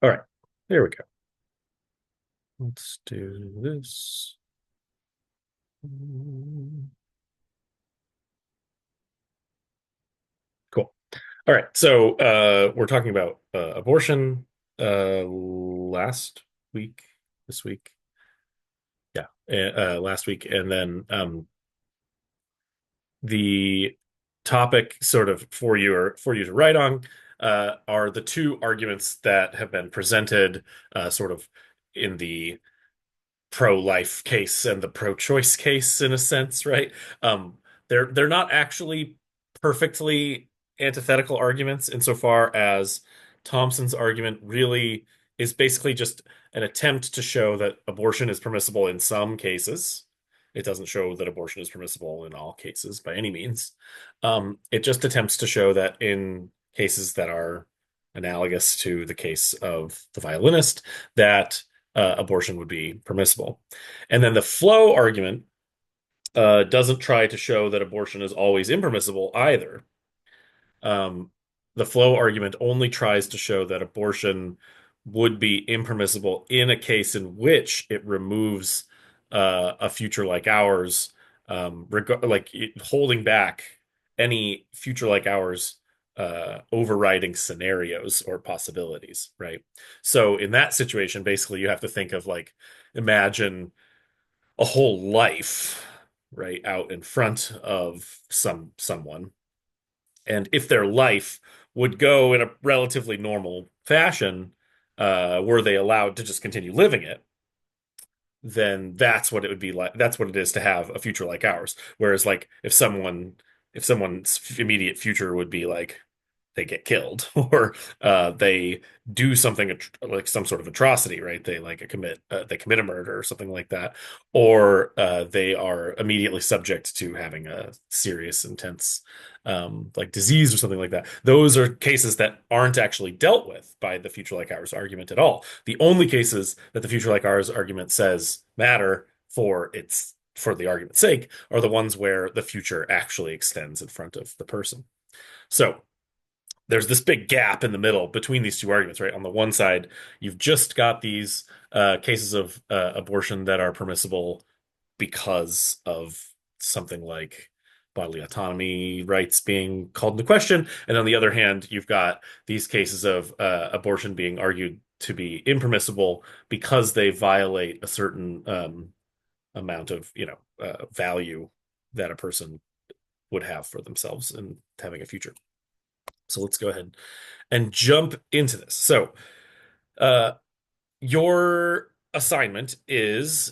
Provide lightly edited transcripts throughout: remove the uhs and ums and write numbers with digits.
All right, there we go. Let's do this. Cool. All right, so we're talking about abortion last week, this week, yeah, last week, and then the topic sort of for you to write on are the two arguments that have been presented sort of in the pro-life case and the pro-choice case in a sense, right? Um, they're not actually perfectly antithetical arguments insofar as Thompson's argument really is basically just an attempt to show that abortion is permissible in some cases. It doesn't show that abortion is permissible in all cases by any means. It just attempts to show that in cases that are analogous to the case of the violinist, that abortion would be permissible. And then the flow argument doesn't try to show that abortion is always impermissible either. Um, the flow argument only tries to show that abortion would be impermissible in a case in which it removes a future like ours, holding back any future like ours overriding scenarios or possibilities, right? So in that situation, basically, you have to think of like, imagine a whole life, right, out in front of someone, and if their life would go in a relatively normal fashion, were they allowed to just continue living it, then that's what it would be like. That's what it is to have a future like ours. Whereas, like, if someone's immediate future would be like they get killed or they do something like some sort of atrocity, right? They commit a murder or something like that, or they are immediately subject to having a serious, intense like disease or something like that. Those are cases that aren't actually dealt with by the future like ours argument at all. The only cases that the future like ours argument says matter for the argument's sake are the ones where the future actually extends in front of the person. So there's this big gap in the middle between these two arguments, right? On the one side, you've just got these cases of abortion that are permissible because of something like bodily autonomy rights being called into question. And on the other hand, you've got these cases of abortion being argued to be impermissible because they violate a certain amount of, value that a person would have for themselves and having a future. So let's go ahead and jump into this. So, uh, your assignment is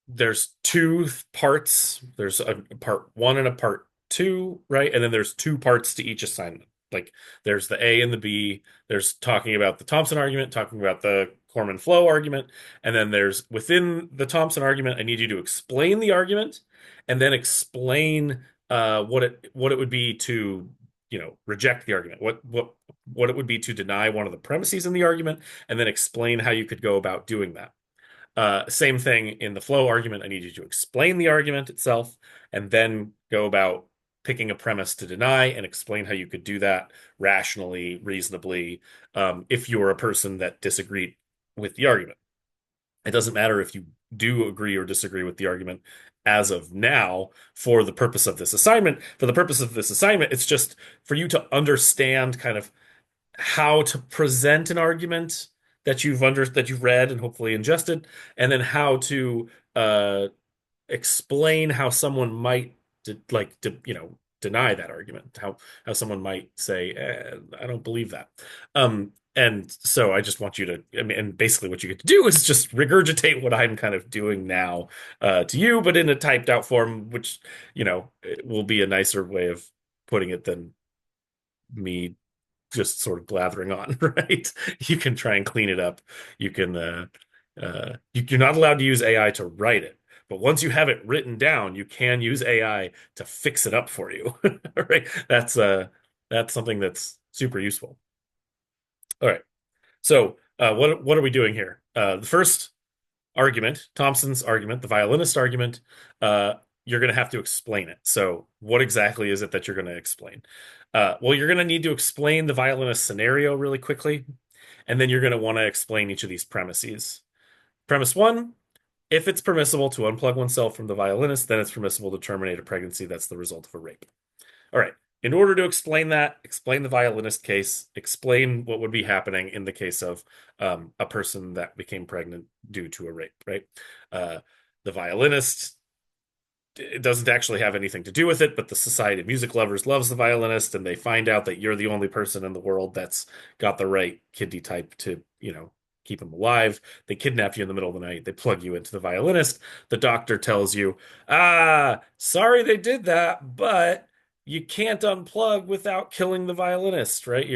there's two parts. There's a part one and a part two, right? And then there's two parts to each assignment. Like there's the A and the B. There's talking about the Thompson argument, talking about the Corman flow argument. And then there's within the Thompson argument, I need you to explain the argument and then explain what it would be to, reject the argument. What it would be to deny one of the premises in the argument, and then explain how you could go about doing that. Same thing in the flow argument. I need you to explain the argument itself and then go about picking a premise to deny and explain how you could do that rationally, reasonably, if you're a person that disagreed with the argument. It doesn't matter if you do agree or disagree with the argument as of now for the purpose of this assignment. For the purpose of this assignment, it's just for you to understand kind of how to present an argument that you've read and hopefully ingested, and then how to explain how someone might deny that argument, how someone might say, I don't believe that. And so I just want you to, I mean, and basically what you get to do is just regurgitate what I'm kind of doing now to you, but in a typed out form, which, it will be a nicer way of putting it than me just sort of blathering on, right? You can try and clean it up. You can you're not allowed to use AI to write it, but once you have it written down, you can use AI to fix it up for you. Right? That's something that's super useful. All right. So what are we doing here? The first argument, Thompson's argument, the violinist argument, you're going to have to explain it. So, what exactly is it that you're going to explain? Well, you're going to need to explain the violinist scenario really quickly, And then you're going to want to explain each of these premises. Premise one, if it's permissible to unplug oneself from the violinist, then it's permissible to terminate a pregnancy that's the result of a rape. All right. In order to explain that, explain the violinist case, explain what would be happening in the case of a person that became pregnant due to a rape, right? Uh, the violinist, it doesn't actually have anything to do with it, but the Society of Music Lovers loves the violinist, and they find out that you're the only person in the world that's got the right kidney type to, keep him alive. They kidnap you in the middle of the night. They plug you into the violinist. The doctor tells you, sorry they did that, but you can't unplug without killing the violinist, right?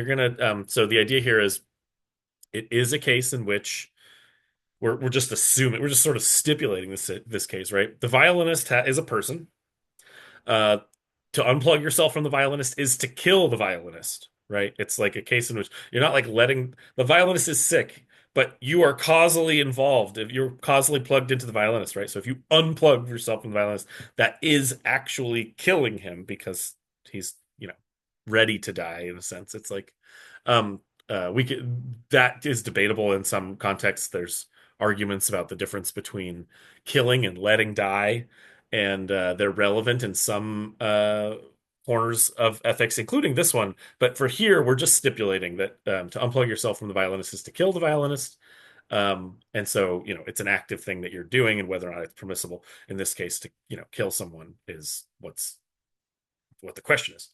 So the idea here is it is a case in which we're just assuming, we're just sort of stipulating this case, right? The violinist is a person. Uh, to unplug yourself from the violinist is to kill the violinist, right? It's like a case in which you're not like letting the violinist is sick, but you are causally involved. If you're causally plugged into the violinist, right? So if you unplug yourself from the violinist, that is actually killing him because he's, ready to die in a sense. It's like, um, we could that is debatable in some contexts. There's arguments about the difference between killing and letting die, and they're relevant in some corners of ethics, including this one. But for here, we're just stipulating that to unplug yourself from the violinist is to kill the violinist. And so, it's an active thing that you're doing, and whether or not it's permissible in this case to, kill someone is what the question is.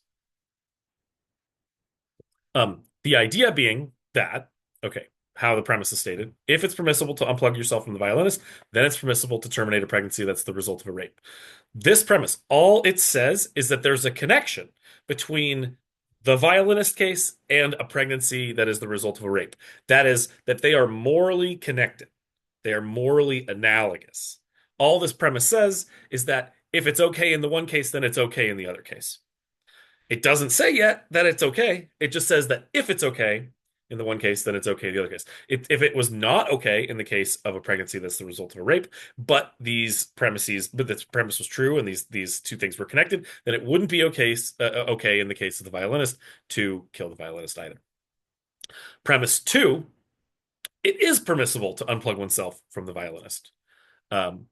The idea being that, okay, how the premise is stated, if it's permissible to unplug yourself from the violinist, then it's permissible to terminate a pregnancy that's the result of a rape. This premise, all it says is that there's a connection between the violinist case and a pregnancy that is the result of a rape. That is, that they are morally connected, they are morally analogous. All this premise says is that if it's okay in the one case, then it's okay in the other case. It doesn't say yet that it's okay. It just says that if it's okay in the one case, then it's okay in the other case. If it was not okay in the case of a pregnancy that's the result of a rape, but this premise was true and these two things were connected, then it wouldn't be okay in the case of the violinist to kill the violinist either. Premise two, it is permissible to unplug oneself from the violinist. Um,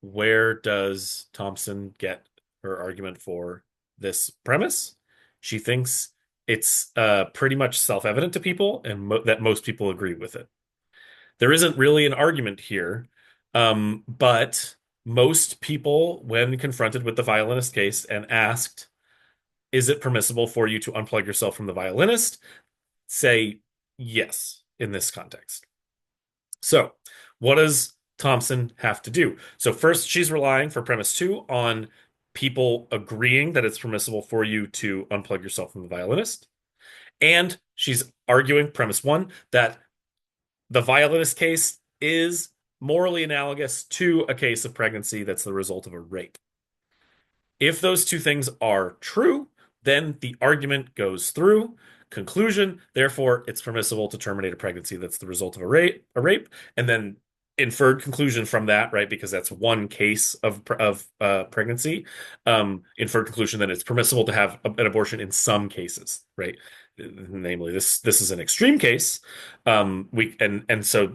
where does Thompson get her argument for this premise? She thinks it's pretty much self-evident to people and that most people agree with it. There isn't really an argument here, but most people, when confronted with the violinist case and asked, is it permissible for you to unplug yourself from the violinist, say yes in this context. So, what does Thompson have to do? So, first, she's relying for premise two on people agreeing that it's permissible for you to unplug yourself from the violinist. And she's arguing premise one that the violinist case is morally analogous to a case of pregnancy that's the result of a rape. If those two things are true, then the argument goes through. Conclusion, therefore, it's permissible to terminate a pregnancy that's the result of a rape, and then inferred conclusion from that, right? Because that's one case of pregnancy. Inferred conclusion that it's permissible to have an abortion in some cases, right? Namely, this is an extreme case. So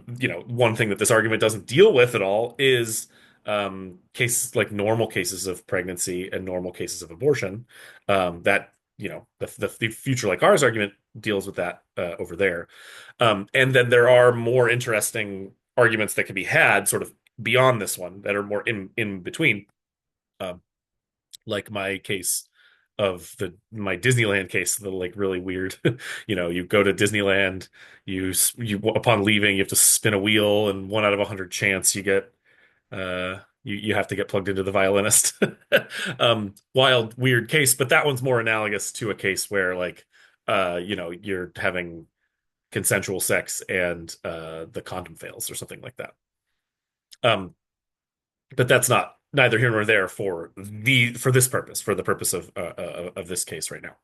one thing that this argument doesn't deal with at all is cases like normal cases of pregnancy and normal cases of abortion. That the future like ours argument deals with that over there. And then there are more interesting arguments that can be had sort of beyond this one that are more in between. Um, like my case of my Disneyland case, the like really weird, you go to Disneyland, you upon leaving, you have to spin a wheel, and 1 out of 100 chance you get you have to get plugged into the violinist. Wild, weird case, but that one's more analogous to a case where like you're having consensual sex and the condom fails or something like that. Um, but that's not neither here nor there for this purpose, for the purpose of this case right now.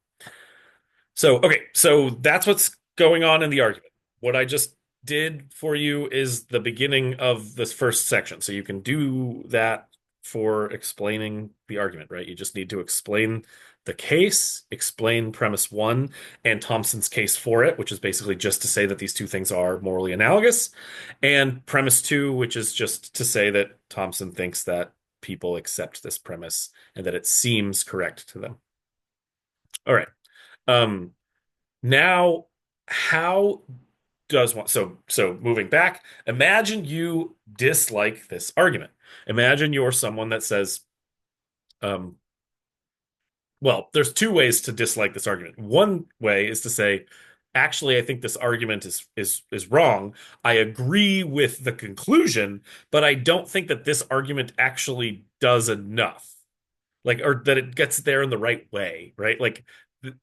So okay, so that's what's going on in the argument. What I just did for you is the beginning of this first section. So you can do that for explaining the argument, right? You just need to explain the case, explain premise one and Thompson's case for it, which is basically just to say that these two things are morally analogous, and premise two, which is just to say that Thompson thinks that people accept this premise and that it seems correct to them. All right. Um, Now, how does one, so moving back, imagine you dislike this argument. Imagine you're someone that says, um, well, there's two ways to dislike this argument. One way is to say, actually, I think this argument is wrong. I agree with the conclusion, but I don't think that this argument actually does enough. Like, or that it gets there in the right way, right? Like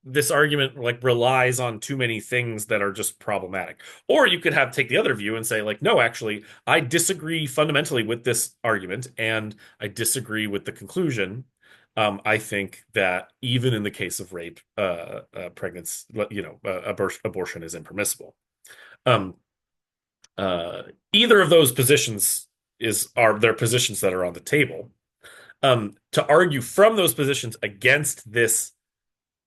this argument like relies on too many things that are just problematic. Or you could have take the other view and say like, no, actually, I disagree fundamentally with this argument and I disagree with the conclusion. I think that even in the case of rape, pregnancy, abortion is impermissible. Um, Either of those positions are their positions that are on the table. To argue from those positions against this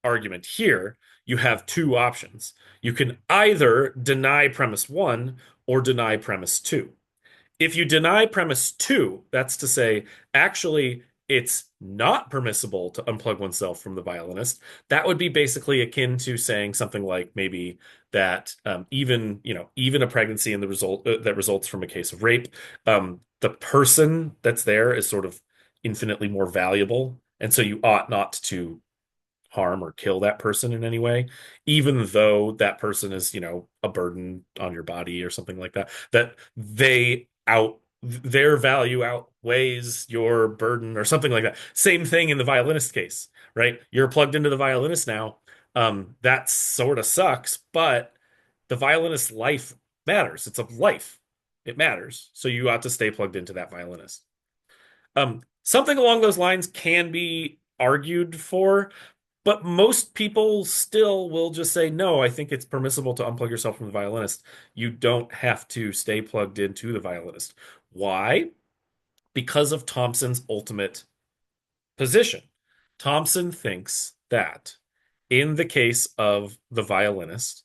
argument here, you have two options. You can either deny premise one or deny premise two. If you deny premise two, that's to say, actually, it's not permissible to unplug oneself from the violinist. That would be basically akin to saying something like maybe that even a pregnancy and the result that results from a case of rape, the person that's there is sort of infinitely more valuable, and so you ought not to harm or kill that person in any way, even though that person is, a burden on your body or something like that, that their value outweighs your burden or something like that. Same thing in the violinist case, right? You're plugged into the violinist now. That sort of sucks, but the violinist's life matters. It's a life. It matters. So you ought to stay plugged into that violinist. Something along those lines can be argued for, but most people still will just say, no, I think it's permissible to unplug yourself from the violinist. You don't have to stay plugged into the violinist. Why? Because of Thompson's ultimate position. Thompson thinks that in the case of the violinist,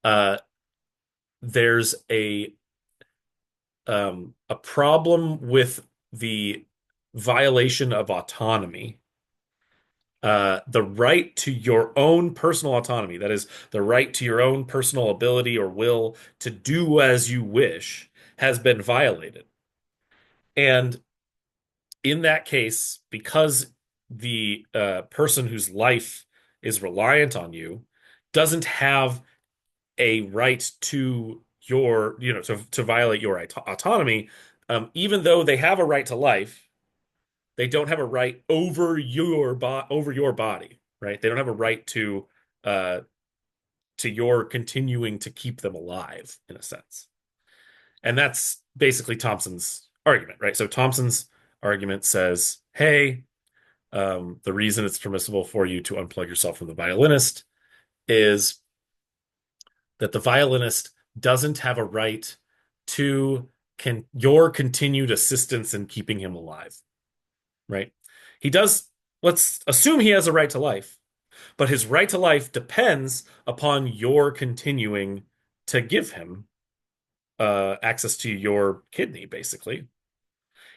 uh, there's a problem with the violation of autonomy, the right to your own personal autonomy, that is, the right to your own personal ability or will to do as you wish, has been violated. And in that case, because the person whose life is reliant on you doesn't have a right to to violate your autonomy, even though they have a right to life, they don't have a right over your body, right? They don't have a right uh to your continuing to keep them alive in a sense. And that's basically Thompson's argument, right? So Thompson's argument says, hey, the reason it's permissible for you to unplug yourself from the violinist is that the violinist doesn't have a right to your continued assistance in keeping him alive, right? He does, let's assume he has a right to life, but his right to life depends upon your continuing to give him access to your kidney, basically.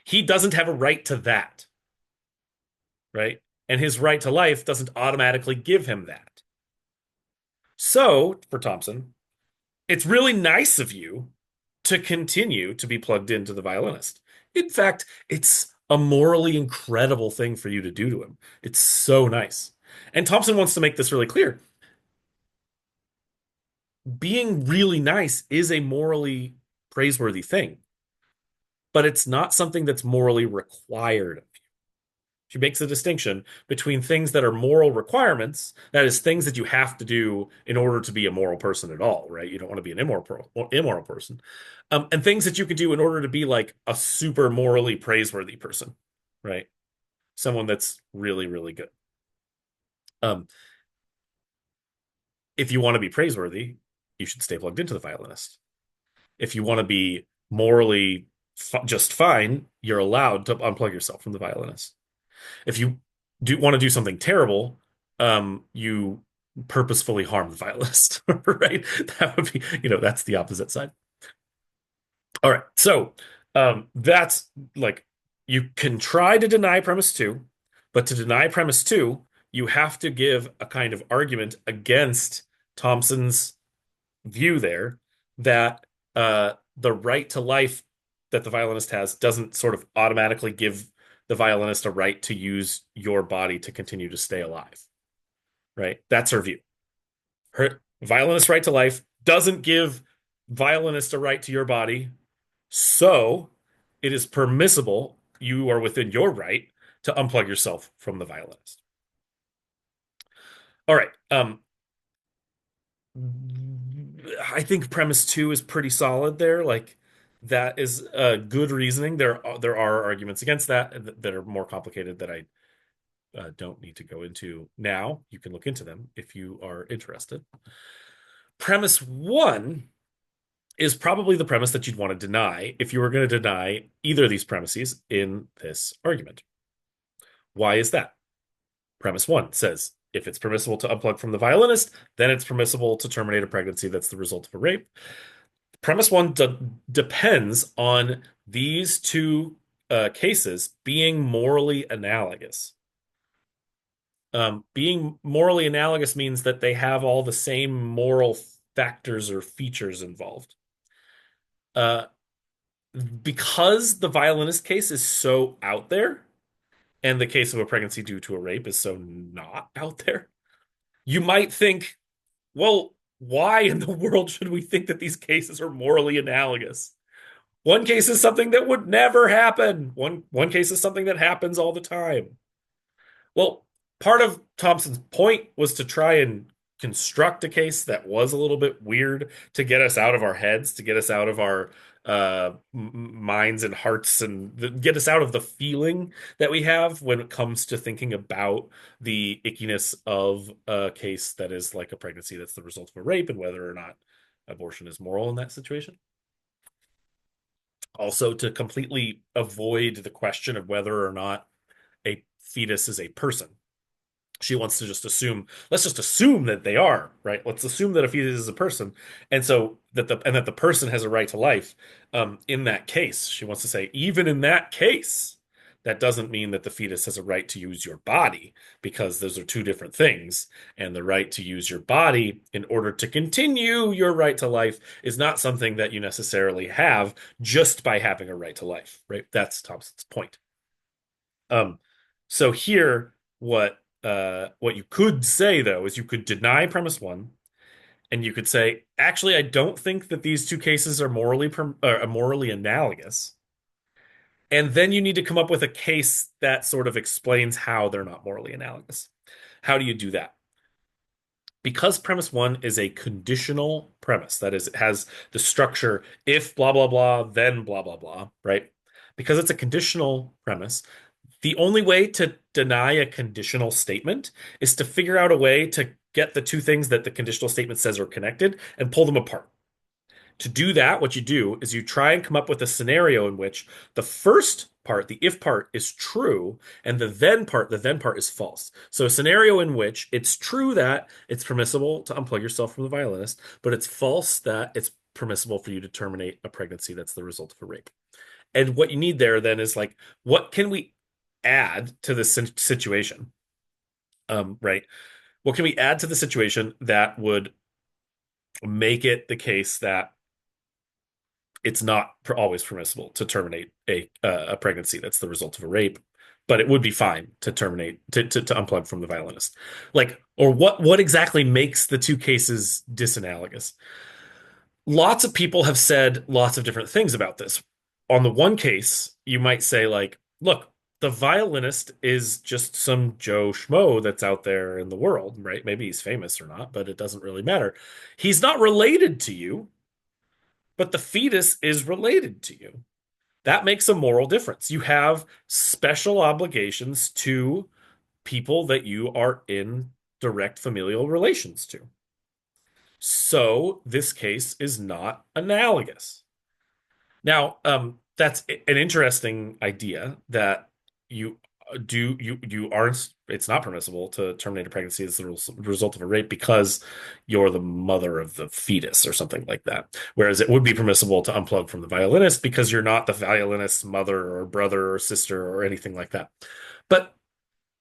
He doesn't have a right to that, right? And his right to life doesn't automatically give him that. So, for Thompson, it's really nice of you to continue to be plugged into the violinist. In fact, it's a morally incredible thing for you to do to him. It's so nice. And Thompson wants to make this really clear. Being really nice is a morally praiseworthy thing, but it's not something that's morally required. She makes a distinction between things that are moral requirements, that is, things that you have to do in order to be a moral person at all, right? You don't want to be an immoral person, and things that you can do in order to be like a super morally praiseworthy person, right? Someone that's really, really good. Um, if you want to be praiseworthy, you should stay plugged into the violinist. If you want to be morally just fine, you're allowed to unplug yourself from the violinist. If you want to do something terrible, you purposefully harm the violinist, right? That would be, that's the opposite side. All right. So, that's like you can try to deny premise two, but to deny premise two, you have to give a kind of argument against Thompson's view there that the right to life that the violinist has doesn't sort of automatically give the violinist a right to use your body to continue to stay alive, right? That's her view. Her violinist right to life doesn't give violinist a right to your body, so it is permissible, you are within your right to unplug yourself from the violinist. All right. I think premise two is pretty solid there. Like that is good reasoning. There are arguments against that are more complicated that I don't need to go into now. You can look into them if you are interested. Premise one is probably the premise that you'd want to deny if you were going to deny either of these premises in this argument. Why is that? Premise one says if it's permissible to unplug from the violinist, then it's permissible to terminate a pregnancy that's the result of a rape. Premise one depends on these two cases being morally analogous. Being morally analogous means that they have all the same moral factors or features involved. Uh, because the violinist case is so out there, and the case of a pregnancy due to a rape is so not out there, you might think, well, why in the world should we think that these cases are morally analogous? One case is something that would never happen. One case is something that happens all the time. Well, part of Thompson's point was to try and construct a case that was a little bit weird to get us out of our heads, to get us out of our minds and hearts, and get us out of the feeling that we have when it comes to thinking about the ickiness of a case that is like a pregnancy that's the result of a rape and whether or not abortion is moral in that situation. Also, to completely avoid the question of whether or not a fetus is a person. She wants to just assume, let's just assume that they are, right? Let's assume that a fetus is a person. And so that the person has a right to life. In that case, she wants to say, even in that case, that doesn't mean that the fetus has a right to use your body, because those are two different things. And the right to use your body in order to continue your right to life is not something that you necessarily have just by having a right to life, right? That's Thompson's point. Um, so here, what you could say though is you could deny premise one, and you could say, actually, I don't think that these two cases are morally analogous. And then you need to come up with a case that sort of explains how they're not morally analogous. How do you do that? Because premise one is a conditional premise, that is, it has the structure if blah blah blah, then blah blah blah, right? Because it's a conditional premise, the only way to deny a conditional statement is to figure out a way to get the two things that the conditional statement says are connected and pull them apart. To do that, what you do is you try and come up with a scenario in which the first part, the if part, is true, and the then part is false. So a scenario in which it's true that it's permissible to unplug yourself from the violinist, but it's false that it's permissible for you to terminate a pregnancy that's the result of a rape. And what you need there then is like, what can we add to this situation? Right. What can we add to the situation that would make it the case that it's not always permissible to terminate a pregnancy that's the result of a rape, but it would be fine to terminate to unplug from the violinist? Like, or what exactly makes the two cases disanalogous? Lots of people have said lots of different things about this. On the one case, you might say, like, look, the violinist is just some Joe Schmo that's out there in the world, right? Maybe he's famous or not, but it doesn't really matter. He's not related to you, but the fetus is related to you. That makes a moral difference. You have special obligations to people that you are in direct familial relations to. So this case is not analogous. Now, that's an interesting idea that you do you aren't it's not permissible to terminate a pregnancy as the result of a rape because you're the mother of the fetus or something like that. Whereas it would be permissible to unplug from the violinist because you're not the violinist's mother or brother or sister or anything like that. But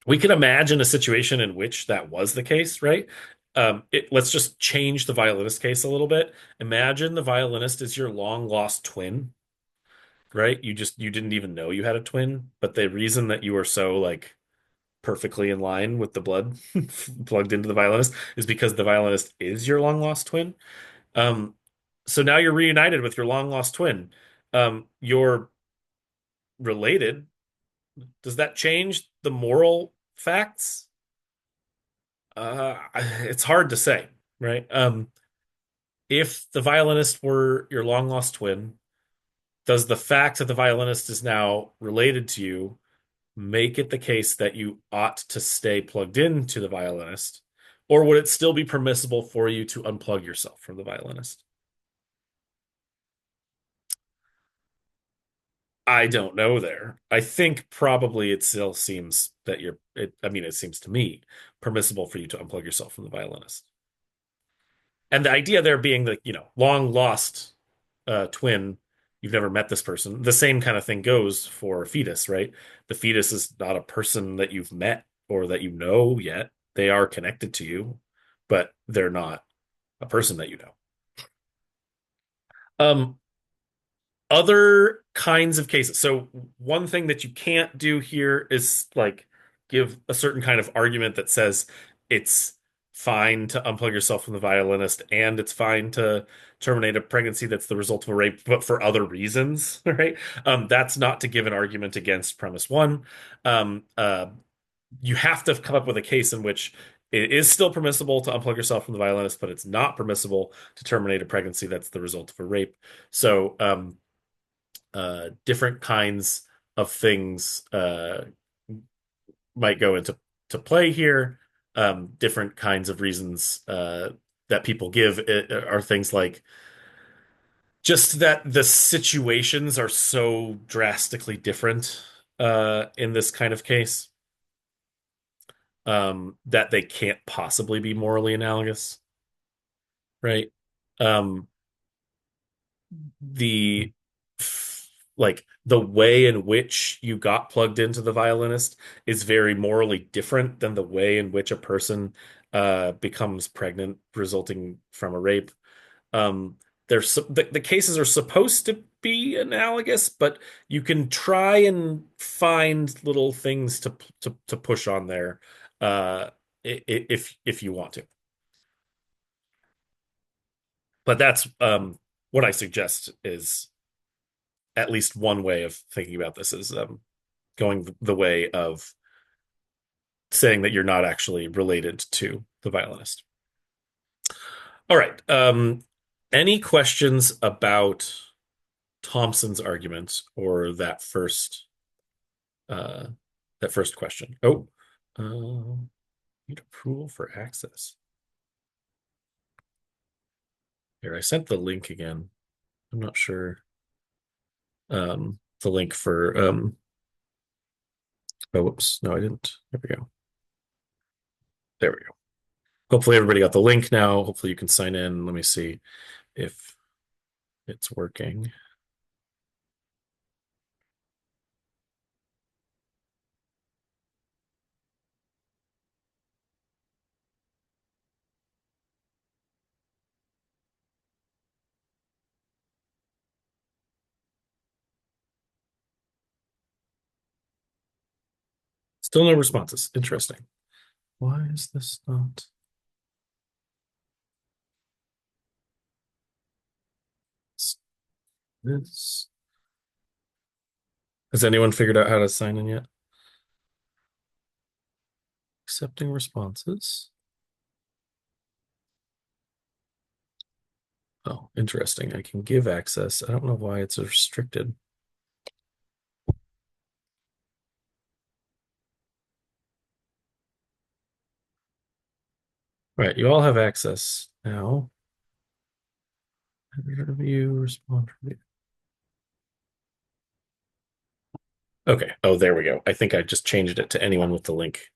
we can imagine a situation in which that was the case, right? Let's just change the violinist case a little bit. Imagine the violinist is your long lost twin, right? You didn't even know you had a twin, but the reason that you were so like perfectly in line with the blood plugged into the violinist is because the violinist is your long lost twin. Um, so now you're reunited with your long lost twin. You're related. Does that change the moral facts? It's hard to say, right? If the violinist were your long lost twin, does the fact that the violinist is now related to you make it the case that you ought to stay plugged into the violinist? Or would it still be permissible for you to unplug yourself from the violinist? I don't know there. I think probably it still seems that I mean, it seems to me permissible for you to unplug yourself from the violinist. And the idea there being the, long lost twin, you've never met this person. The same kind of thing goes for a fetus, right? The fetus is not a person that you've met or that you know yet. They are connected to you, but they're not a person that you know. Um, Other kinds of cases. So one thing that you can't do here is like give a certain kind of argument that says it's fine to unplug yourself from the violinist and it's fine to terminate a pregnancy that's the result of a rape, but for other reasons, right? That's not to give an argument against premise one. Um, uh, you have to come up with a case in which it is still permissible to unplug yourself from the violinist, but it's not permissible to terminate a pregnancy that's the result of a rape. So, different kinds of things might go into play here. Different kinds of reasons that people give are things like just that the situations are so drastically different in this kind of case that they can't possibly be morally analogous, right? Um, the the way in which you got plugged into the violinist is very morally different than the way in which a person becomes pregnant resulting from a rape. Um, the cases are supposed to be analogous, but you can try and find little things to push on there if you want to. But that's what I suggest is at least one way of thinking about this is going the way of saying that you're not actually related to the violinist. All right. Any questions about Thompson's argument or uh, that first question? Oh, need approval for access. Here, I sent the link again. I'm not sure. The link for oh, whoops. No, I didn't. There we go. There we go. Hopefully everybody got the link now. Hopefully you can sign in. Let me see if it's working. Still no responses. Interesting. Why is this not? This. Has anyone figured out how to sign in yet? Accepting responses. Oh, interesting. I can give access. I don't know why it's restricted. All right, you all have access now. Review, respond. Review. Okay. Oh, there we go. I think I just changed it to anyone with the link.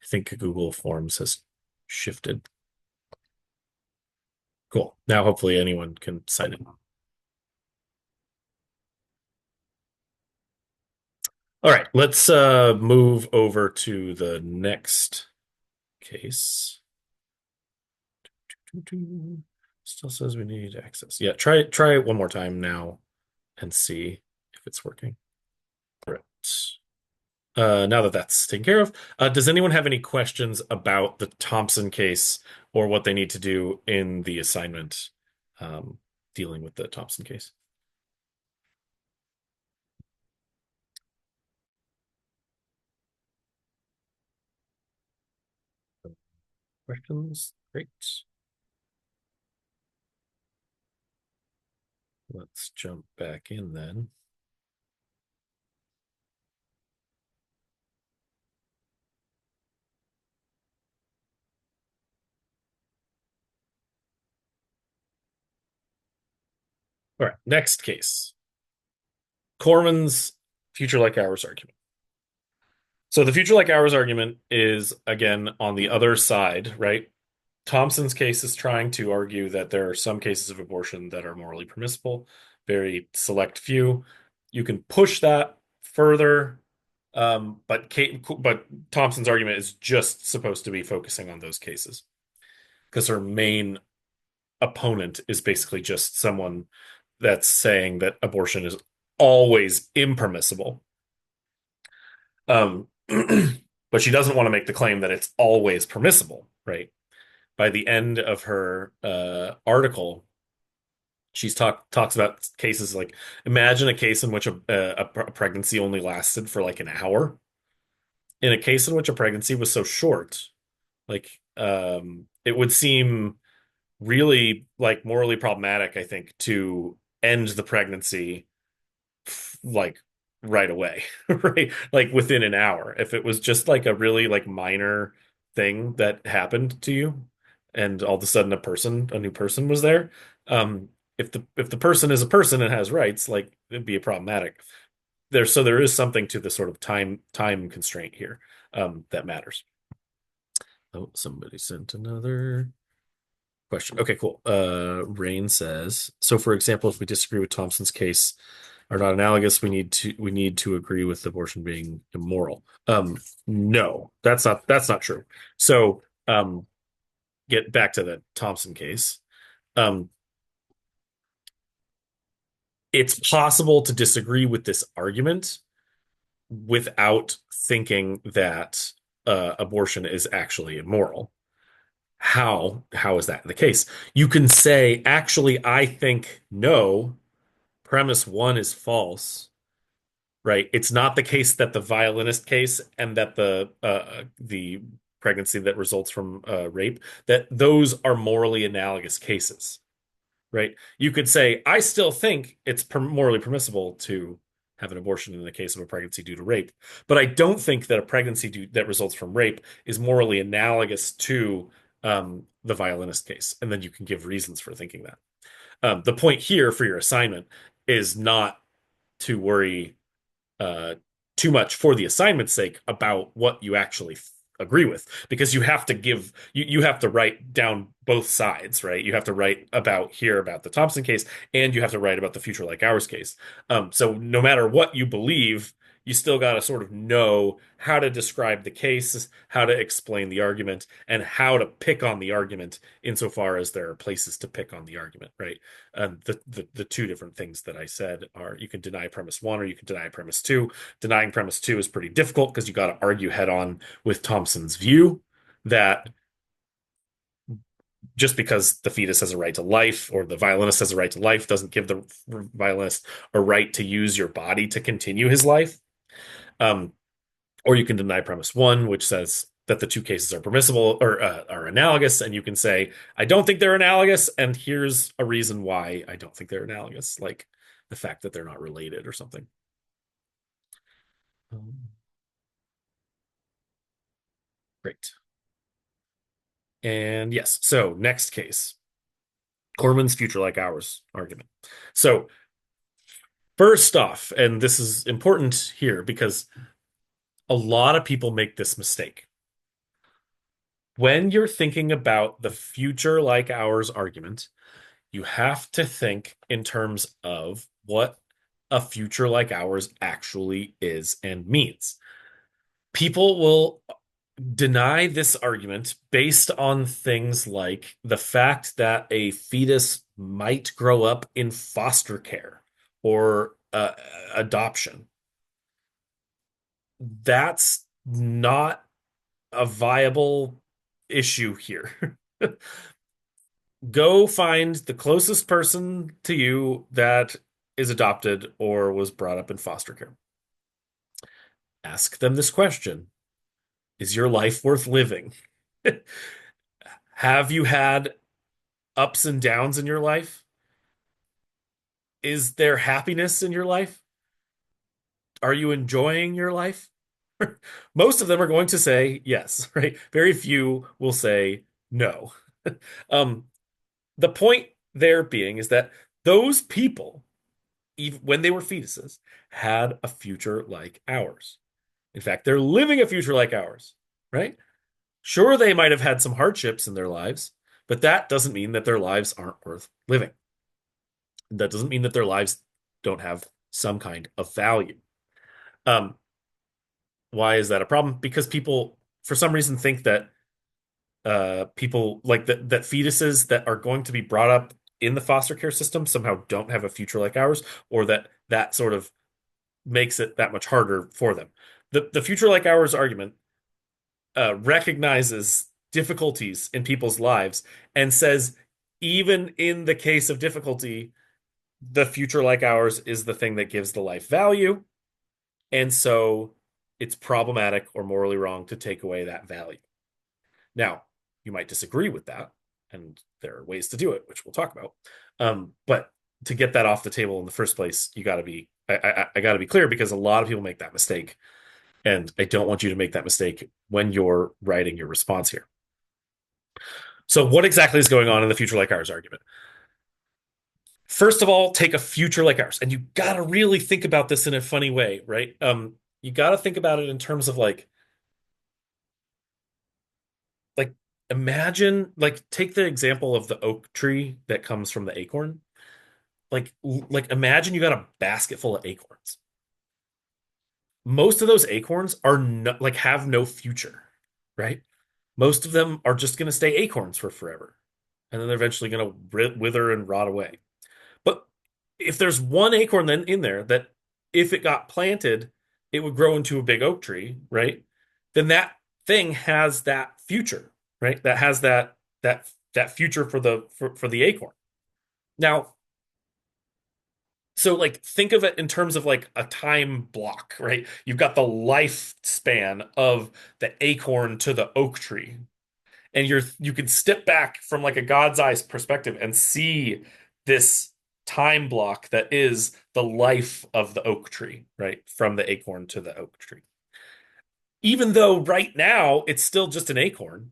I think Google Forms has shifted. Cool. Now hopefully anyone can sign in. All right, let's move over to the next case. Still says we need access. Yeah, try it one more time now and see if it's working. Right. Now that that's taken care of, does anyone have any questions about the Thompson case or what they need to do in the assignment um, dealing with the Thompson case? Questions? Great. Let's jump back in then. All right, next case. Corman's future like hours argument. So the future like hours argument is again on the other side, right? Thompson's case is trying to argue that there are some cases of abortion that are morally permissible, very select few. You can push that further, but Thompson's argument is just supposed to be focusing on those cases because her main opponent is basically just someone that's saying that abortion is always impermissible. Um, but she doesn't want to make the claim that it's always permissible, right? By the end of her article, talks about cases like imagine a case in which a pregnancy only lasted for like an hour. In a case in which a pregnancy was so short, like it would seem really like morally problematic, I think, to end the pregnancy like right away, right? Like within an hour. If it was just like a really like minor thing that happened to you and all of a sudden a new person was there, if the person is a person and has rights, like it'd be a problematic. There is something to the sort of time constraint here that matters. Oh, somebody sent another question. Okay, cool. Rain says, so for example, if we disagree with Thompson's case, are not analogous, we need to agree with abortion being immoral. No, that's not true. So, get back to the Thompson case. Um, it's possible to disagree with this argument without thinking that abortion is actually immoral. How is that the case? You can say, actually, I think no, premise one is false, right? It's not the case that the violinist case and that the pregnancy that results from rape, that those are morally analogous cases, right? You could say, I still think it's morally permissible to have an abortion in the case of a pregnancy due to rape, but I don't think that a that results from rape is morally analogous to the violinist case. And then you can give reasons for thinking that. The point here for your assignment is not to worry uh, too much for the assignment's sake about what you actually agree with, because you have to write down both sides, right? You have to write about the Thompson case, and you have to write about the future like ours case. So no matter what you believe, you still got to sort of know how to describe the case, how to explain the argument, and how to pick on the argument insofar as there are places to pick on the argument, right? The two different things that I said are you can deny premise one or you can deny premise two. Denying premise two is pretty difficult because you got to argue head on with Thompson's view that just because the fetus has a right to life or the violinist has a right to life doesn't give the violinist a right to use your body to continue his life. Um, or you can deny premise one, which says that the two cases are permissible or are analogous, and you can say, I don't think they're analogous, and here's a reason why I don't think they're analogous, like the fact that they're not related or something. Um, Great. And yes, so next case, Corman's future like ours argument. So First off, and this is important here because a lot of people make this mistake. When you're thinking about the future like ours argument, you have to think in terms of what a future like ours actually is and means. People will deny this argument based on things like the fact that a fetus might grow up in foster care or adoption. That's not a viable issue here. Go find the closest person to you that is adopted or was brought up in foster care. Ask them this question. Is your life worth living? Have you had ups and downs in your life? Is there happiness in your life? Are you enjoying your life? Most of them are going to say yes, right? Very few will say no. Um, the point there being is that those people, even when they were fetuses, had a future like ours. In fact, they're living a future like ours, right? Sure, they might have had some hardships in their lives, but that doesn't mean that their lives aren't worth living. That doesn't mean that their lives don't have some kind of value. Um, why is that a problem? Because people, for some reason, think that people like that fetuses that are going to be brought up in the foster care system somehow don't have a future like ours, or that sort of makes it that much harder for them. The future like ours argument recognizes difficulties in people's lives and says, even in the case of difficulty, the future like ours is the thing that gives the life value. And so it's problematic or morally wrong to take away that value. Now, you might disagree with that, and there are ways to do it, which we'll talk about. But to get that off the table in the first place, you got to be, I got to be clear because a lot of people make that mistake. And I don't want you to make that mistake when you're writing your response here. So, what exactly is going on in the future like ours argument? First of all, take a future like ours, and you got to really think about this in a funny way, right? You got to think about it in terms of like imagine, like take the example of the oak tree that comes from the acorn. Like imagine you got a basket full of acorns. Most of those acorns are no, like have no future, right? Most of them are just going to stay acorns for forever, and then they're eventually going to wither and rot away. But if there's one acorn then in there that if it got planted, it would grow into a big oak tree, right? Then that thing has that future, right? That has that future for the acorn. Now, so like think of it in terms of like a time block, right? You've got the lifespan of the acorn to the oak tree, and you can step back from like a God's eyes perspective and see this time block that is the life of the oak tree, right? From the acorn to the oak tree. Even though right now it's still just an acorn,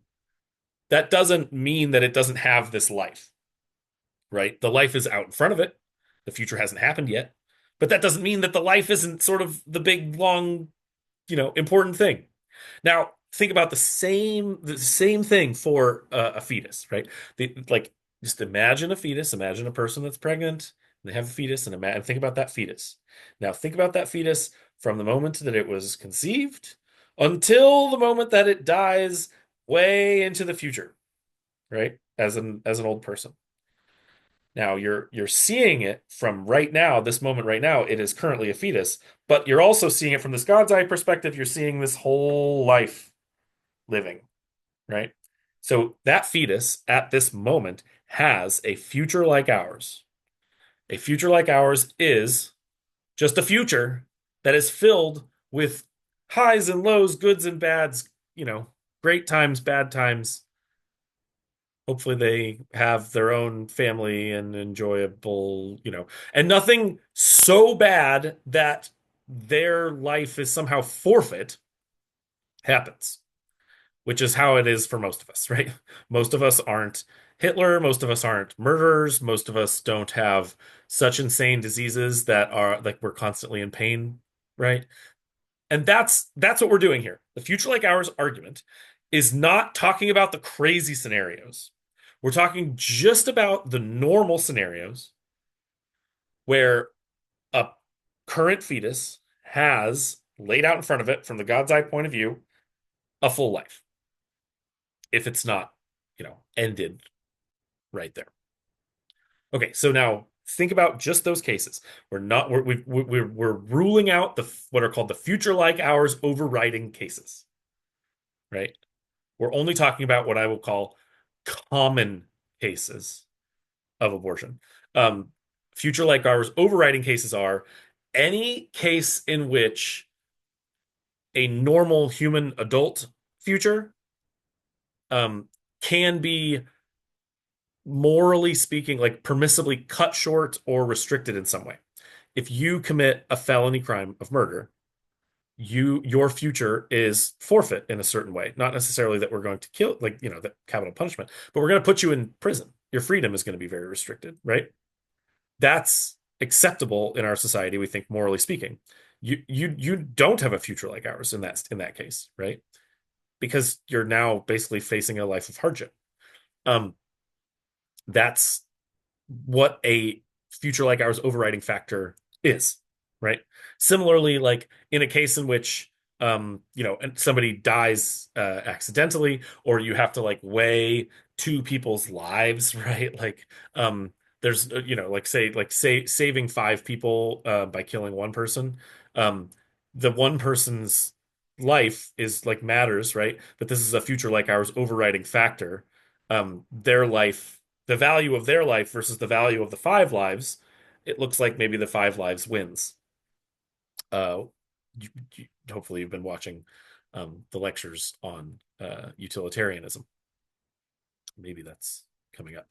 that doesn't mean that it doesn't have this life, right? The life is out in front of it. The future hasn't happened yet, but that doesn't mean that the life isn't sort of the big, long, important thing. Now, think about the same thing for a fetus, right? Like, just imagine a fetus, imagine a person that's pregnant, and they have a fetus, and think about that fetus. Now, think about that fetus from the moment that it was conceived until the moment that it dies way into the future, right? As an old person. Now you're seeing it from right now, this moment right now, it is currently a fetus, but you're also seeing it from this God's eye perspective. You're seeing this whole life living, right? So that fetus at this moment has a future like ours. A future like ours is just a future that is filled with highs and lows, goods and bads, great times, bad times. Hopefully they have their own family and enjoyable, and nothing so bad that their life is somehow forfeit happens, which is how it is for most of us, right? Most of us aren't Hitler. Most of us aren't murderers. Most of us don't have such insane diseases that are like we're constantly in pain, right? And that's what we're doing here. The future like ours argument is not talking about the crazy scenarios. We're talking just about the normal scenarios where a current fetus has laid out in front of it from the God's eye point of view a full life. If it's not, ended right there. Okay, so now think about just those cases. We're not we're ruling out the what are called the future like hours overriding cases, right? We're only talking about what I will call common cases of abortion. Um, future like hours overriding cases are any case in which a normal human adult future can be morally speaking, like permissibly cut short or restricted in some way. If you commit a felony crime of murder, your future is forfeit in a certain way. Not necessarily that we're going to kill, like, the capital punishment, but we're going to put you in prison. Your freedom is going to be very restricted, right? That's acceptable in our society, we think, morally speaking. You don't have a future like ours in that case, right? Because you're now basically facing a life of hardship. Um, that's what a future like ours overriding factor is, right? Similarly, like in a case in which and somebody dies accidentally, or you have to like weigh two people's lives, right? Like there's saving five people by killing one person. Um, the one person's life is like matters, right? But this is a future like ours overriding factor. Their life, the value of their life versus the value of the five lives, it looks like maybe the five lives wins. Uh, Hopefully, you've been watching the lectures on utilitarianism. Maybe that's coming up.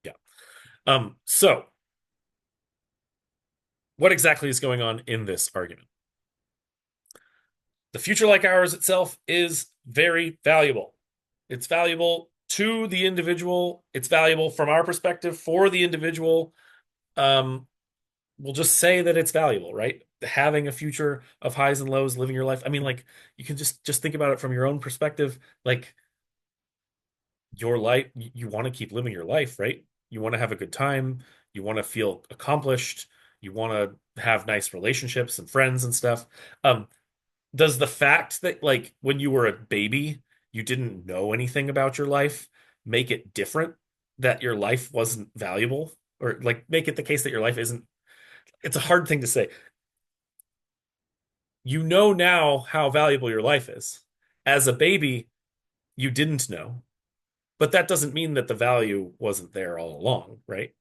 Yeah. So, what exactly is going on in this argument? The future like ours itself is very valuable. It's valuable to the individual. It's valuable from our perspective for the individual. Um, we'll just say that it's valuable, right? Having a future of highs and lows, living your life. I mean, like you can just think about it from your own perspective. Like your life, you want to keep living your life, right? You want to have a good time. You want to feel accomplished. You want to have nice relationships and friends and stuff. Does the fact that like when you were a baby, you didn't know anything about your life make it different that your life wasn't valuable? Or like make it the case that your life isn't, it's a hard thing to say. You know now how valuable your life is. As a baby, you didn't know, but that doesn't mean that the value wasn't there all along, right?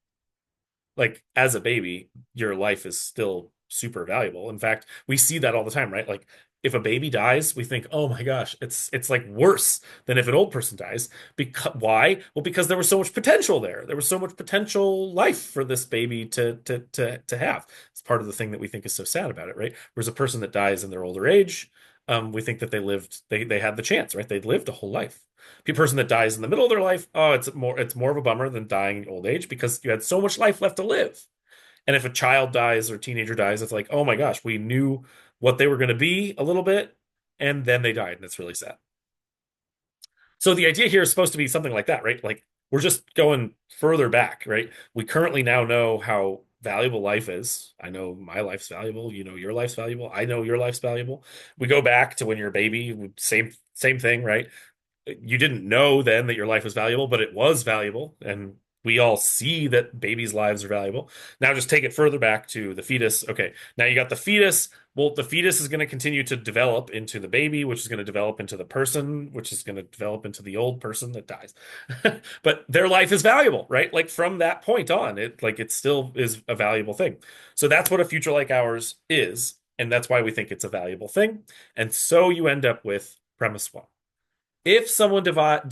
Like as a baby, your life is still super valuable. In fact, we see that all the time, right? Like if a baby dies, we think, "Oh my gosh, it's like worse than if an old person dies." Because why? Well, because there was so much potential there. There was so much potential life for this baby to have. It's part of the thing that we think is so sad about it, right? Whereas a person that dies in their older age, we think that they had the chance, right? They'd lived a whole life. The person that dies in the middle of their life, oh, it's more of a bummer than dying in old age because you had so much life left to live. And if a child dies or a teenager dies, it's like, oh my gosh, we knew what they were going to be a little bit, and then they died, and it's really sad. So the idea here is supposed to be something like that, right? Like we're just going further back, right? We currently now know how valuable life is. I know my life's valuable. You know your life's valuable. I know your life's valuable. We go back to when you're a baby, same thing, right? You didn't know then that your life was valuable, but it was valuable. And we all see that babies' lives are valuable. Now just take it further back to the fetus. Okay, now you got the fetus. Well, the fetus is going to continue to develop into the baby, which is going to develop into the person, which is going to develop into the old person that dies. But their life is valuable, right? Like from that point on, it still is a valuable thing. So that's what a future like ours is, and that's why we think it's a valuable thing. And so you end up with premise one. If someone deprives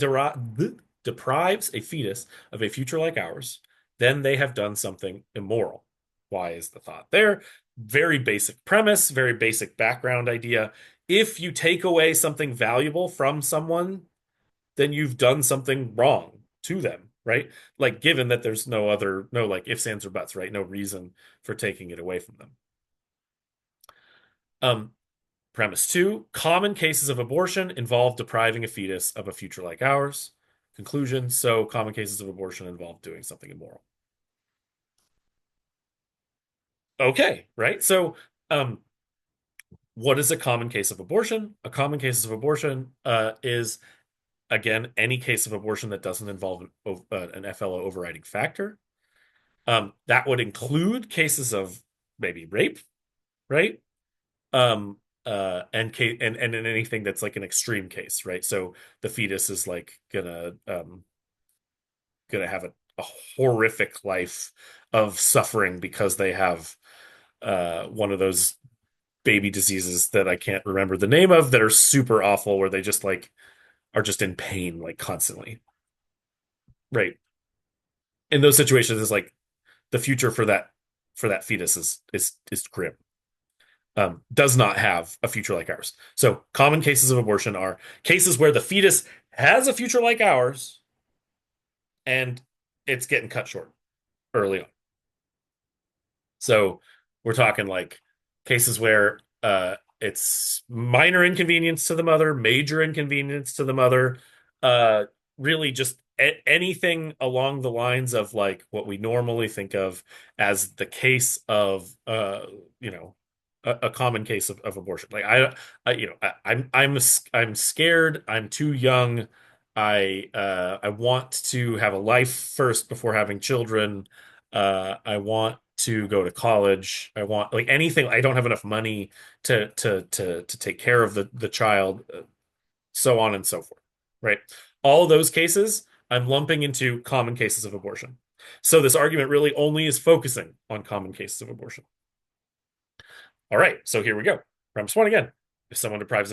a fetus of a future like ours, then they have done something immoral. Why is the thought there? Very basic premise, very basic background idea. If you take away something valuable from someone, then you've done something wrong to them. right? Like given that there's no like ifs, ands, or buts, right? No reason for taking it away from them. Um, Premise two, common cases of abortion involve depriving a fetus of a future like ours. Conclusion, so common cases of abortion involve doing something immoral. Okay, right? So, um, what is a common case of abortion? A common case of abortion is, again, any case of abortion that doesn't involve an FLO overriding factor. That would include cases of maybe rape, right? Um, and in anything that's like an extreme case, right? So the fetus is like gonna have a horrific life of suffering because they have one of those baby diseases that I can't remember the name of that are super awful, where they just like are just in pain like constantly, right? In those situations, is like the future for that fetus is grim. Does not have a future like ours. So common cases of abortion are cases where the fetus has a future like ours and it's getting cut short early on. So we're talking like cases where it's minor inconvenience to the mother, major inconvenience to the mother, uh, really just anything along the lines of like what we normally think of as the case of you know a common case of abortion. Like I'm scared. I'm too young. I want to have a life first before having children. I want to go to college. I want like anything. I don't have enough money to take care of the child, so on and so forth. Right? All of those cases, I'm lumping into common cases of abortion. So this argument really only is focusing on common cases of abortion. All right, so here we go. Premise one again. If someone deprives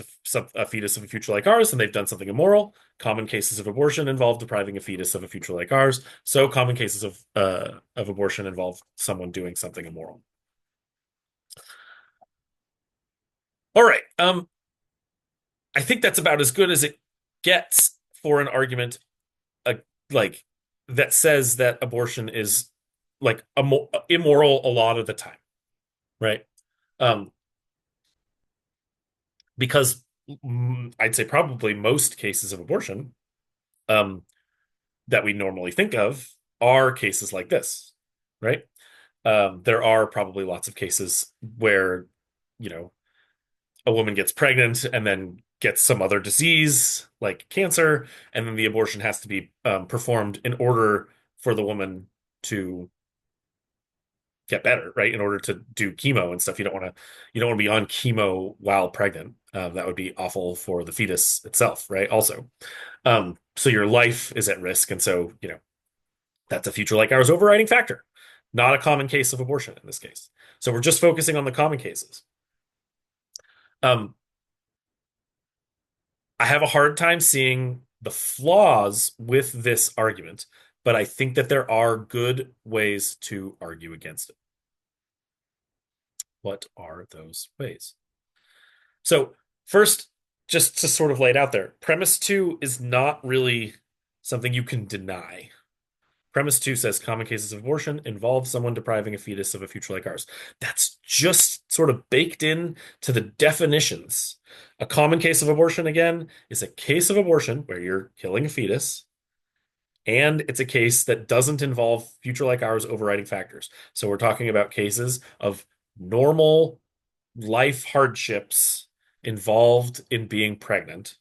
a fetus of a future like ours, then they've done something immoral. Common cases of abortion involve depriving a fetus of a future like ours. So common cases of abortion involve someone doing something immoral. All right. I think that's about as good as it gets for an argument uh, like that says that abortion is like immoral a lot of the time, right? Um, because I'd say probably most cases of abortion um, that we normally think of are cases like this, right? There are probably lots of cases where, you know, a woman gets pregnant and then gets some other disease like cancer, and then the abortion has to be performed in order for the woman to get better, right? In order to do chemo and stuff. You don't want to be on chemo while pregnant. That would be awful for the fetus itself, right? Also, so your life is at risk, and so that's a future like ours overriding factor, not a common case of abortion in this case. So we're just focusing on the common cases. Um, I have a hard time seeing the flaws with this argument, but I think that there are good ways to argue against it. What are those ways? So, first, just to sort of lay it out there, premise two is not really something you can deny. Premise two says common cases of abortion involve someone depriving a fetus of a future like ours. That's just sort of baked in to the definitions. A common case of abortion, again, is a case of abortion where you're killing a fetus, and it's a case that doesn't involve future like ours overriding factors. So we're talking about cases of normal life hardships involved in being pregnant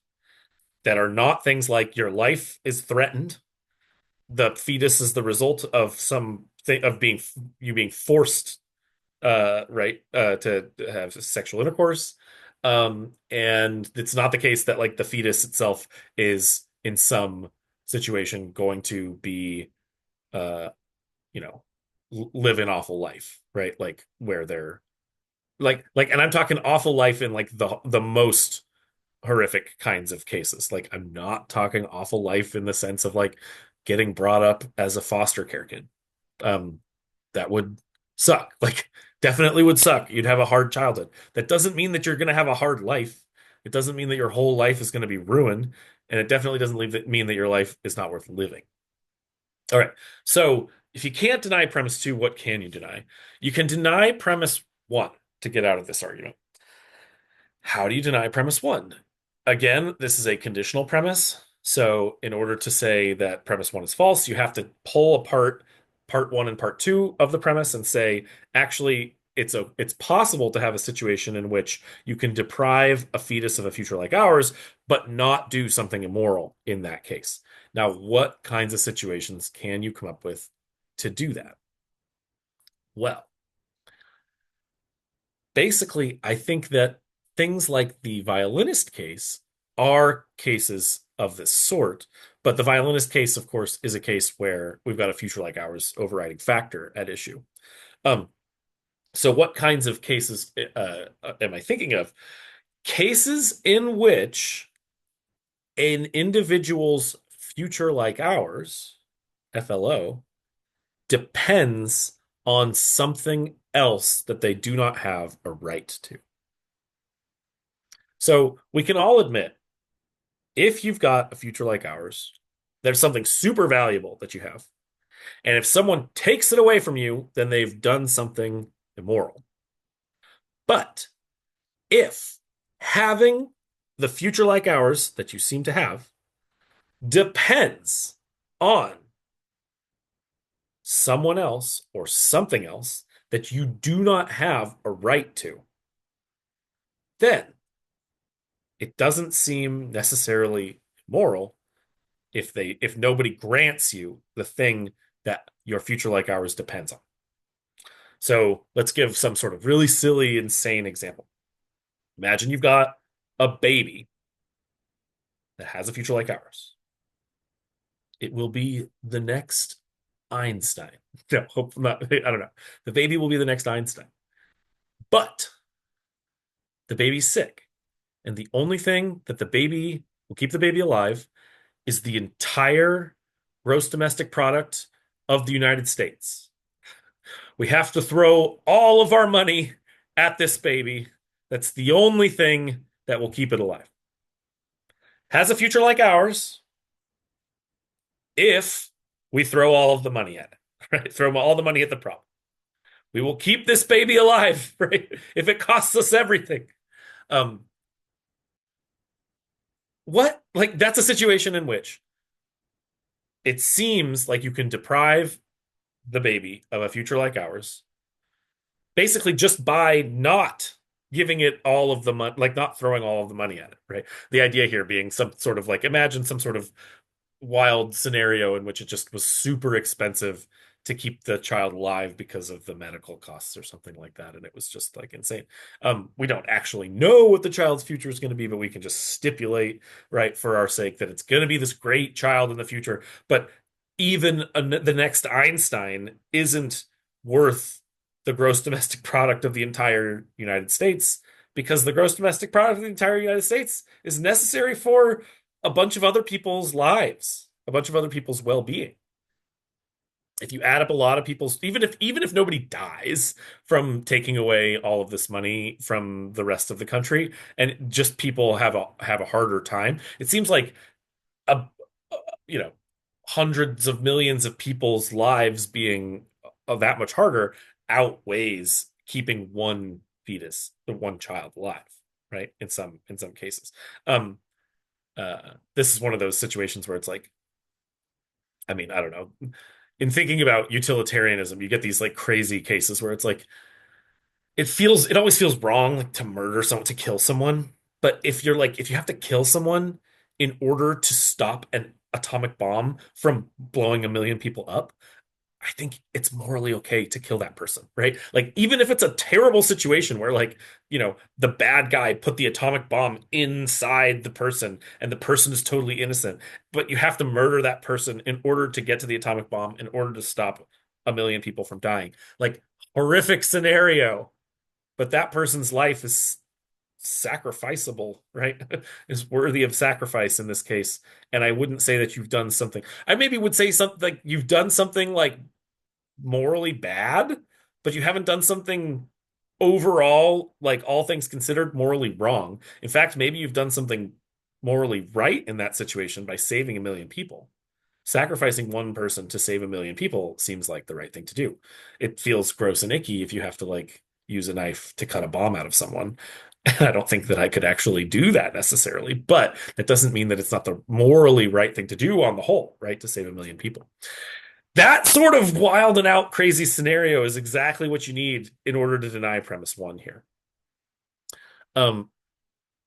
that are not things like your life is threatened. The fetus is the result of some thing of being forced, right, to have sexual intercourse. And it's not the case that like the fetus itself is in some situation going to be, uh, you know, live an awful life, right? Like where they're and I'm talking awful life in like the most horrific kinds of cases. Like I'm not talking awful life in the sense of like getting brought up as a foster care kid. Um, that would suck. Like definitely would suck. You'd have a hard childhood. That doesn't mean that you're going to have a hard life. It doesn't mean that your whole life is going to be ruined, and it definitely doesn't mean that your life is not worth living. All right. So if you can't deny premise two, what can you deny? You can deny premise one to get out of this argument. How do you deny premise one? Again, this is a conditional premise. So in order to say that premise one is false, you have to pull apart part one and part two of the premise and say, actually, it's possible to have a situation in which you can deprive a fetus of a future like ours, but not do something immoral in that case. Now, what kinds of situations can you come up with to do that? Well, basically, I think that things like the violinist case are cases of this sort. But the violinist case, of course, is a case where we've got a future like ours overriding factor at issue. Um, so, what kinds of cases am I thinking of? Cases in which an individual's future like ours, FLO, depends on something else that they do not have a right to. So we can all admit if you've got a future like ours, there's something super valuable that you have. And if someone takes it away from you, then they've done something immoral. But if having the future like ours that you seem to have depends on someone else or something else that you do not have a right to, then it doesn't seem necessarily moral if nobody grants you the thing that your future like ours depends on. So let's give some sort of really silly, insane example. Imagine you've got a baby that has a future like ours. It will be the next Einstein. No, hope not. I don't know. The baby will be the next Einstein. But the baby's sick. And the only thing that the baby will keep the baby alive is the entire gross domestic product of the United States. We have to throw all of our money at this baby. That's the only thing that will keep it alive. Has a future like ours if we throw all of the money at it, right? Throw all the money at the problem. We will keep this baby alive, right? If it costs us everything. Um, what? Like, that's a situation in which it seems like you can deprive the baby of a future like ours basically just by not giving it all of the money, like not throwing all of the money at it, right? The idea here being some sort of like imagine some sort of wild scenario in which it just was super expensive to keep the child alive because of the medical costs or something like that. And it was just like insane. We don't actually know what the child's future is going to be, but we can just stipulate, right, for our sake that it's going to be this great child in the future. But even the next Einstein isn't worth the gross domestic product of the entire United States because the gross domestic product of the entire United States is necessary for a bunch of other people's lives, a bunch of other people's well-being. If you add up a lot of people's, even if nobody dies from taking away all of this money from the rest of the country, and just people have a harder time, it seems like a you know hundreds of millions of people's lives being that much harder outweighs keeping one fetus, the one child alive, right? In some cases. Um, this is one of those situations where it's like, I mean, I don't know. In thinking about utilitarianism, you get these like crazy cases where it's like it always feels wrong like to murder someone, to kill someone. But if you have to kill someone in order to stop an atomic bomb from blowing a million people up, I think it's morally okay to kill that person, right? Like, even if it's a terrible situation where, like, the bad guy put the atomic bomb inside the person and the person is totally innocent, but you have to murder that person in order to get to the atomic bomb, in order to stop a million people from dying. Like, horrific scenario, but that person's life is sacrificable, right? Is worthy of sacrifice in this case. And I wouldn't say that you've done something. I maybe would say something like you've done something like morally bad, but you haven't done something overall, like all things considered, morally wrong. In fact, maybe you've done something morally right in that situation by saving a million people. sacrificing one person to save a million people seems like the right thing to do. It feels gross and icky if you have to like use a knife to cut a bomb out of someone. I don't think that I could actually do that necessarily, but that doesn't mean that it's not the morally right thing to do on the whole, right? To save a million people. That sort of wild and out crazy scenario is exactly what you need in order to deny premise one here. Um,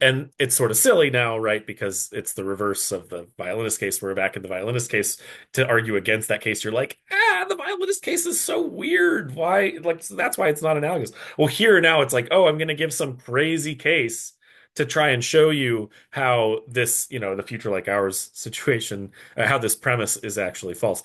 and it's sort of silly now, right? Because it's the reverse of the violinist case. We're back in the violinist case to argue against that case. You're like, the violinist case is so weird. Why? Like, so that's why it's not analogous. Well, here now it's like, oh, I'm going to give some crazy case to try and show you how this, the future like ours situation, how this premise is actually false.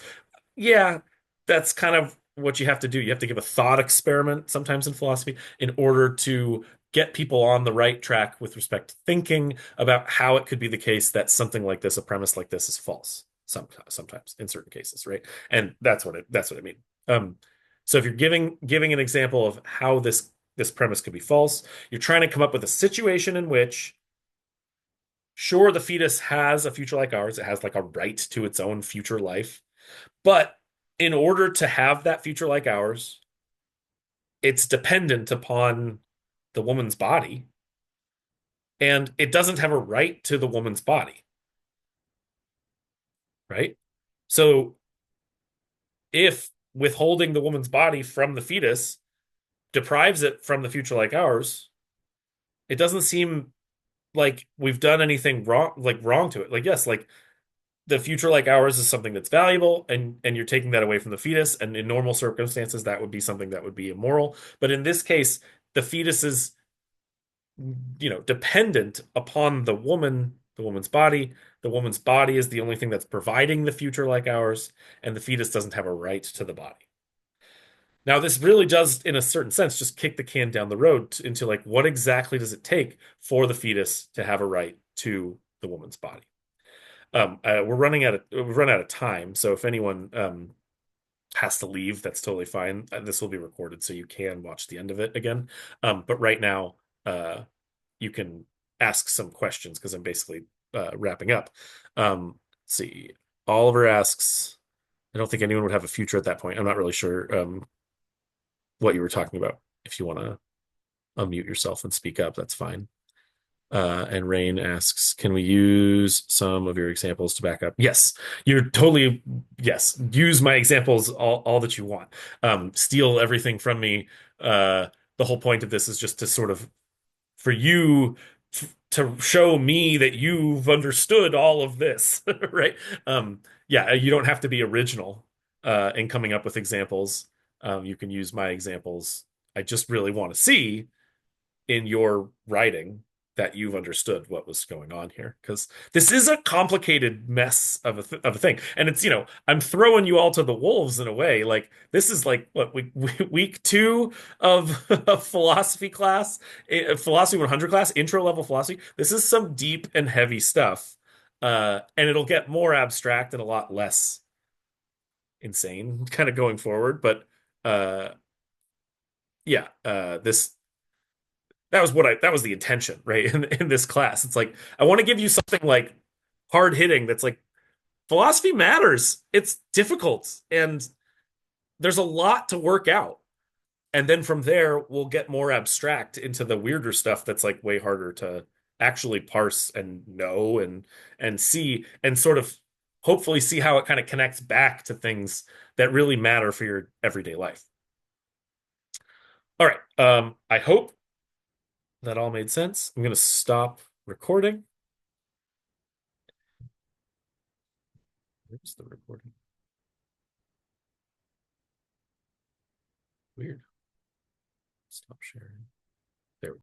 Yeah, that's kind of what you have to do. You have to give a thought experiment sometimes in philosophy in order to get people on the right track with respect to thinking about how it could be the case that something like this, a premise like this, is false. Sometimes in certain cases, right? And that's what I mean. Um, so if you're giving an example of how this premise could be false, you're trying to come up with a situation in which, sure, the fetus has a future like ours. It has like a right to its own future life. But in order to have that future like ours, it's dependent upon the woman's body, and it doesn't have a right to the woman's body, right? So if withholding the woman's body from the fetus deprives it from the future like ours, it doesn't seem like we've done anything wrong to it. Like, yes, like the future like ours is something that's valuable, and you're taking that away from the fetus, and in normal circumstances that would be something that would be immoral, but in this case the fetus is dependent upon the woman's body. The woman's body is the only thing that's providing the future like ours, and the fetus doesn't have a right to the body. Now this really does in a certain sense just kick the can down the road into like, what exactly does it take for the fetus to have a right to the woman's body? We've run out of time, so if anyone has to leave, that's totally fine. This will be recorded, so you can watch the end of it again. But right now, you can ask some questions because I'm basically wrapping up. Let's see. Oliver asks, I don't think anyone would have a future at that point. I'm not really sure what you were talking about. If you want to unmute yourself and speak up, that's fine. And Rain asks, can we use some of your examples to back up? Yes, you're totally, yes. Use my examples all that you want. Steal everything from me. The whole point of this is just to sort of, for you to show me that you've understood all of this, right? Yeah, you don't have to be original in coming up with examples. You can use my examples. I just really want to see in your writing that you've understood what was going on here, because this is a complicated mess of a thing, and it's I'm throwing you all to the wolves in a way. Like, this is like what week two of a philosophy class, a philosophy 100 class, intro level philosophy. This is some deep and heavy stuff, and it'll get more abstract and a lot less insane kind of going forward, but uh yeah, this that was the intention, right? In this class, it's like I want to give you something like hard hitting that's like, philosophy matters. It's difficult, and there's a lot to work out. And then from there, we'll get more abstract into the weirder stuff that's like way harder to actually parse and know and see, and sort of hopefully see how it kind of connects back to things that really matter for your everyday life. All right. I hope that all made sense. I'm going to stop recording. Where's the recording? Weird. Stop sharing.